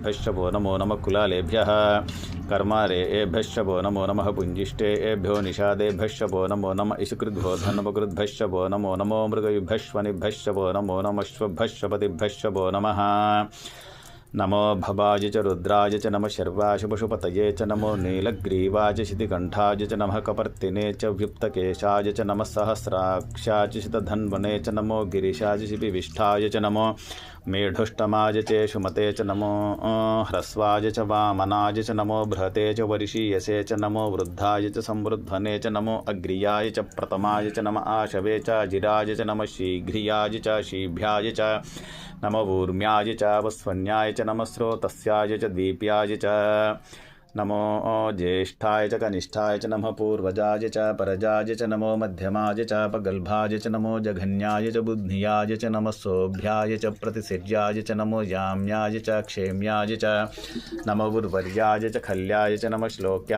भ्यश्चवो नमो नमः कुलालेभ्यः कर्मारेभ्यश्चवो नमो नमः पुञ्जिष्टेभ्यो निषादेभ्यश्चवो नमो नमः इषुकृद्भ्यो धन्वकृद्भ्यश्चवो नमो नमो मृगयुभ्यश्वनिभ्यश्चवो नमो नमः श्वभ्यश्वपतिभ्यश्चवो नमः नमो भवाय च रुद्राय च नमः शर्वाय पशुपतये च नमो नीलग्रीवाय च शितिकण्ठाय च नमः कपर्तिने च व्युप्तकेशाय च नमः सहस्राक्षाय च शितधन्वने च नमो गिरिशाय शिपिविष्ठाय च नमो मेढुष्टमाय च शुमते च नमो ह्रस्वाय च वामनाय च नमो बृहते च वरिशीयसे च नमो वृद्धाय च संवृद्धने च नमो अग्रियाय च प्रथमाय च नमः आशवे च जिराय च नमः शीघ्रियाय च शीभ्याय च नमो ऊर्म्याय च वस्वन्याय च नमः स्रोतस्याय च दीप्याय च नमो ज्येष्ठाय च कनिष्ठाय च नमः पूर्वजाय च परजाय च नमो मध्यमाय च पगल्भाय च नमो जघन्याय च बुद्धियाय च नमः सोभ्याय च प्रतिसिर्याय च नमो याम्याय च क्षेम्याय च नमो उर्वर्याय च खल्याय च नमः श्लोक्याय